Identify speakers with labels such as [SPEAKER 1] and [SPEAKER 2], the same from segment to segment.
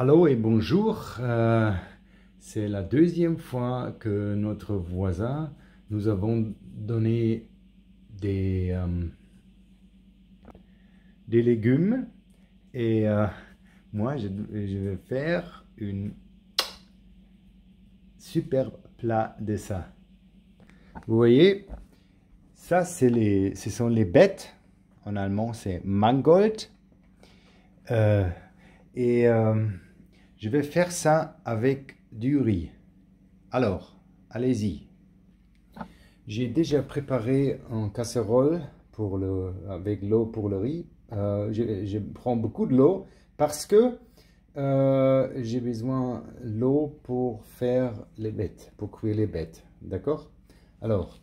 [SPEAKER 1] Allô et bonjour. C'est la deuxième fois que notre voisin nous avons donné des légumes et moi je vais faire une super plat de ça. Vous voyez, ça ce sont les bêtes. En allemand c'est Mangold. Je vais faire ça avec du riz. Alors, allez-y. J'ai déjà préparé une casserole avec l'eau pour le riz. Je prends beaucoup de l'eau parce que j'ai besoin de l'eau pour faire les bêtes, pour cuire les bêtes. D'accord? Alors,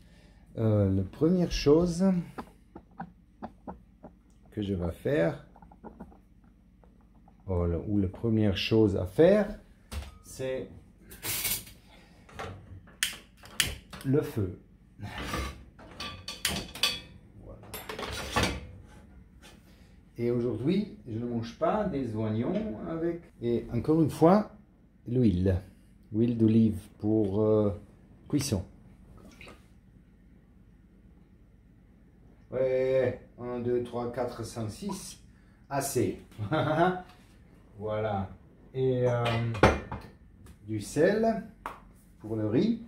[SPEAKER 1] la première chose que je vais faire, ou la première chose à faire, c'est le feu. Voilà. Et aujourd'hui, je ne mange pas des oignons avec. Et encore une fois, l'huile d'olive pour cuisson. Ouais, 1, 2, 3, 4, 5, 6. Assez. Voilà. Et du sel pour le riz.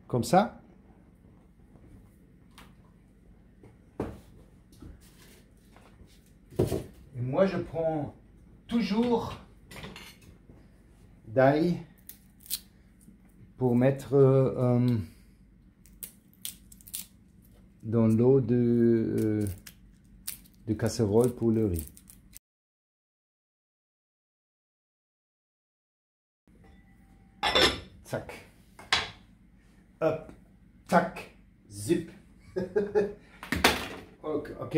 [SPEAKER 1] Comme ça. Et moi, je prends toujours d'ail pour mettre dans l'eau de casserole pour le riz. Zac. Hop. Tac. Zip. Ok.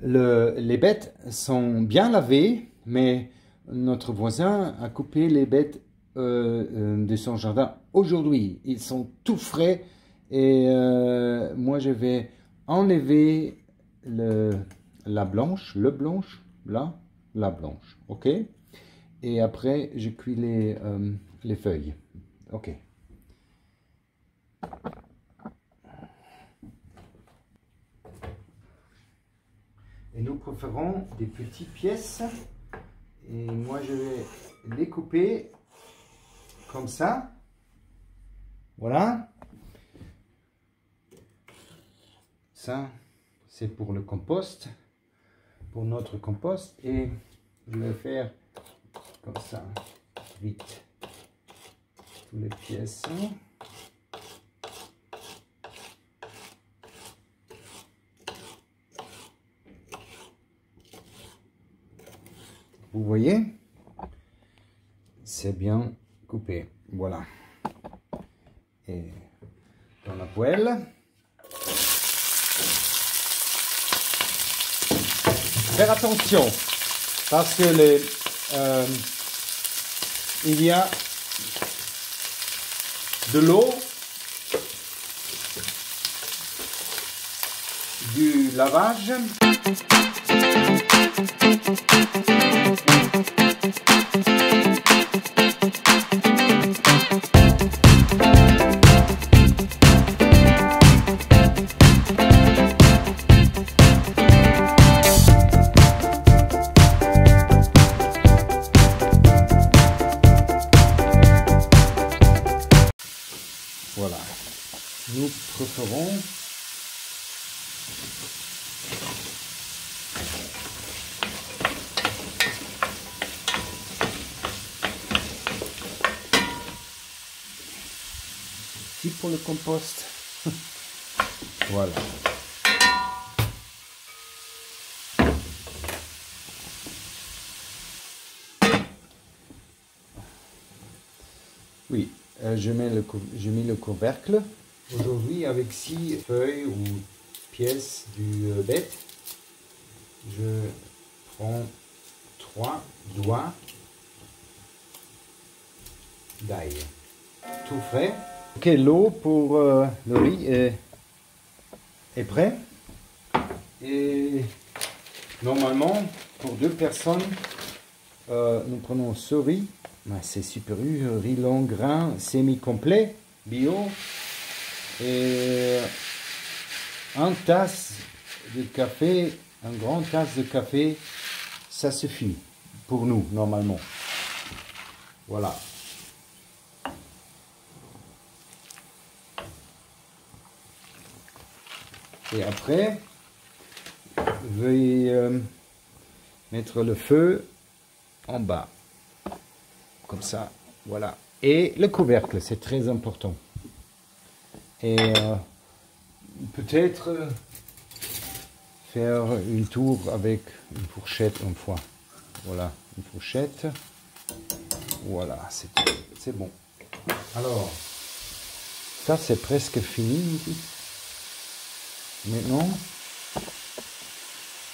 [SPEAKER 1] Les bêtes sont bien lavées, mais notre voisin a coupé les bêtes de son jardin aujourd'hui. Ils sont tout frais et moi je vais enlever la blanche, la blanche, ok? Et après je cuis les feuilles, ok? Et nous préférons des petites pièces et moi je vais les couper comme ça, voilà. Ça c'est pour le compost, pour notre compost, et je vais faire comme ça, vite, toutes les pièces. Vous voyez, c'est bien coupé, voilà. Et dans la poêle, faire attention parce que il y a de l'eau, du lavage. Voilà, nous préférons ici pour le compost. Voilà. Oui, je mets le couvercle. Aujourd'hui, avec 6 feuilles ou pièces du bête, je prends 3 doigts d'ail. Tout frais. Ok, l'eau pour le riz est prêt. Et normalement, pour 2 personnes, nous prenons ce riz. C'est super riz long grain, semi-complet, bio. Et une tasse de café, une grande tasse de café, ça suffit pour nous, normalement. Voilà. Et après, veuillez mettre le feu en bas. Comme ça, voilà. Et le couvercle, c'est très important. Et peut-être faire une tour avec une fourchette une fois. Voilà, une fourchette. Voilà, c'est bon. Alors, ça c'est presque fini. Maintenant,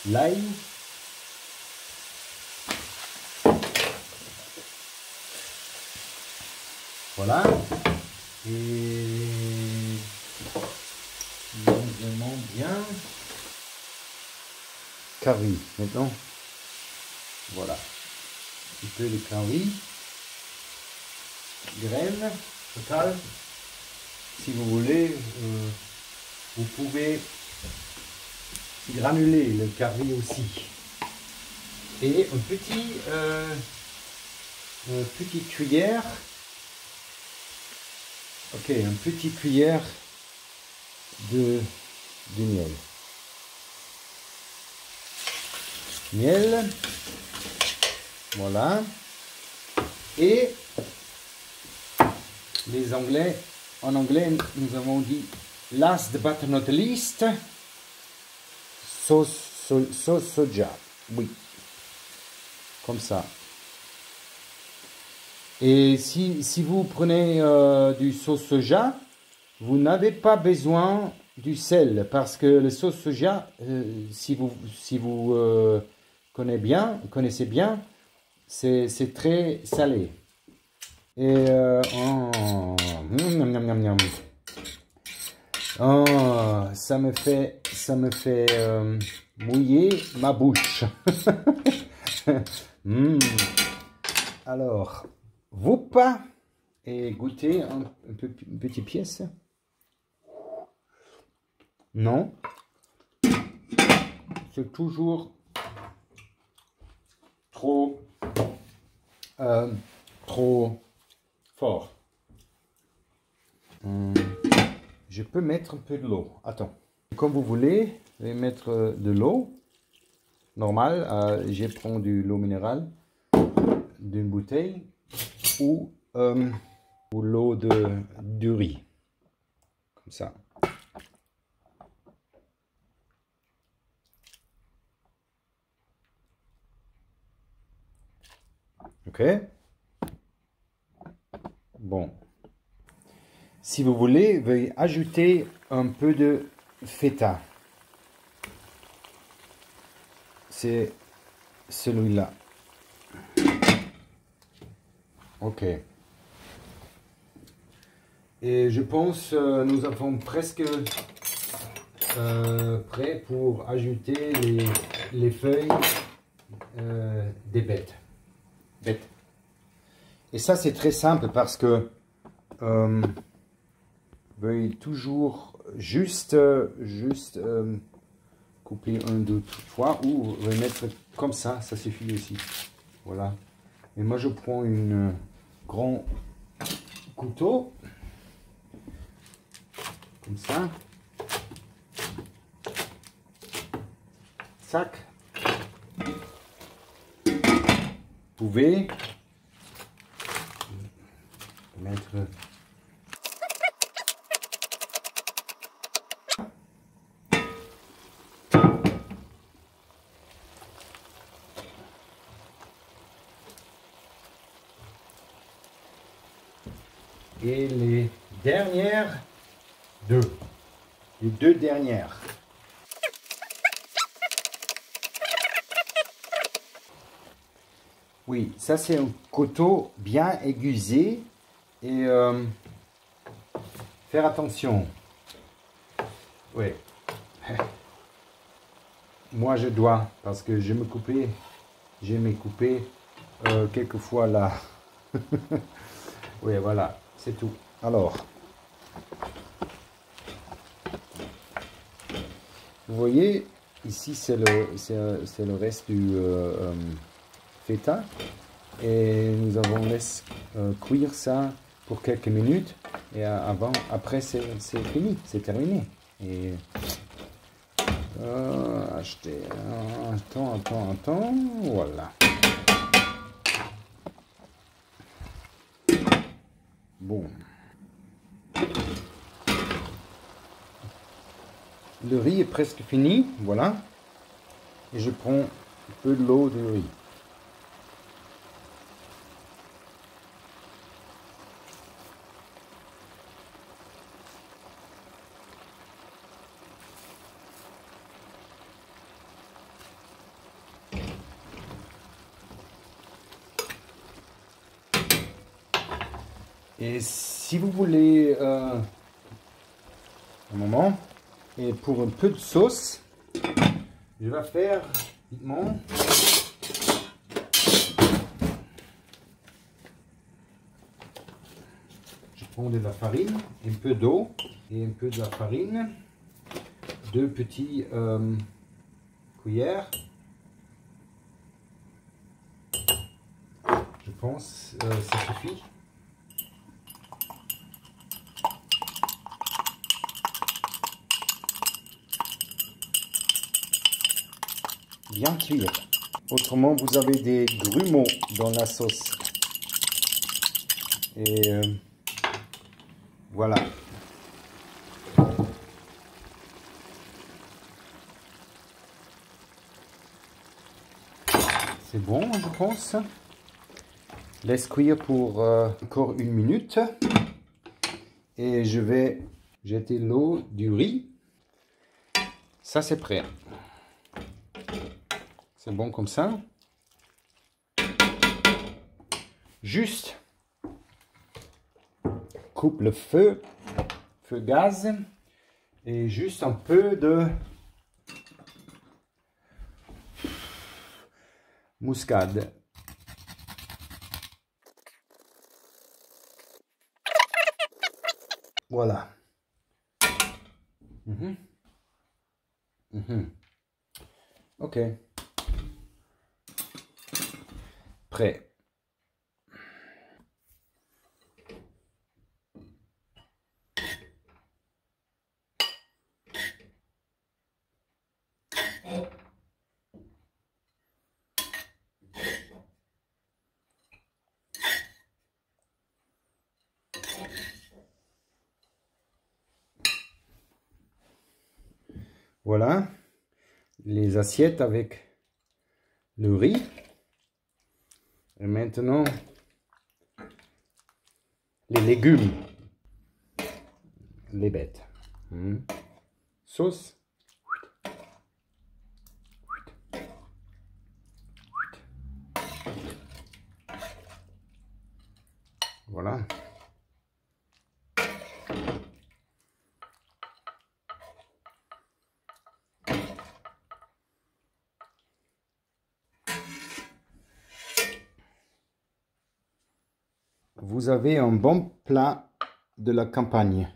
[SPEAKER 1] l'ail. Voilà. Et vraiment bien. Curry, maintenant. Voilà. Un petit peu de curry. Graines, total. Si vous voulez, vous pouvez granuler le curry aussi. Et une petite cuillère. Ok, une petite cuillère de miel. Miel. Voilà. Et les Anglais, en anglais, nous avons dit last but not least, sauce soja. Oui. Comme ça. Et si vous prenez du sauce soja, vous n'avez pas besoin du sel parce que le sauce soja, si vous connaissez bien, c'est très salé. Et ça me fait mouiller ma bouche. Alors, vous pas et goûter une petite pièce. Non, c'est toujours trop fort. Je peux mettre un peu de l'eau. Attends. Comme vous voulez, je vais mettre de l'eau normale. Je prends de l'eau minérale d'une bouteille ou l'eau du riz. Comme ça. Ok. Bon. Si vous voulez, veuillez ajouter un peu de feta. C'est celui-là. Ok. Et je pense nous avons presque prêt pour ajouter les feuilles des bêtes. Et ça c'est très simple parce que veuillez toujours juste couper un, deux fois ou remettre comme ça suffit aussi. Voilà. Et moi je prends un grand couteau comme ça. Sac. Vous pouvez mettre et les dernières deux. Les deux dernières. Oui, ça c'est un couteau bien aiguisé et faire attention. Oui. moi je dois, parce que je me coupais, j'ai me coupé quelquefois là. Oui, voilà, c'est tout. Alors, vous voyez, ici c'est le reste du feta. Et nous avons laissé cuire ça pour quelques minutes. Et après c'est fini, c'est terminé. Et acheter. Attends, voilà. Bon. Le riz est presque fini, voilà. Et je prends un peu de l'eau du riz. Et si vous voulez un moment, et pour un peu de sauce, je vais faire vite. Je prends de la farine, un peu d'eau et un peu de la farine, 2 petits cuillères. Je pense ça suffit. Bien cuire. Autrement, vous avez des grumeaux dans la sauce. Et voilà. C'est bon, je pense. Laisse cuire pour encore 1 minute. Et je vais jeter l'eau du riz. Ça, c'est prêt. C'est bon comme ça. Juste coupe le feu gaz, et juste un peu de muscade. Voilà. Ok. Prêt. Voilà les assiettes avec le riz. Et maintenant, les légumes, les bêtes. Sauce. Voilà. Vous avez un bon plat de la campagne.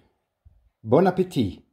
[SPEAKER 1] Bon appétit!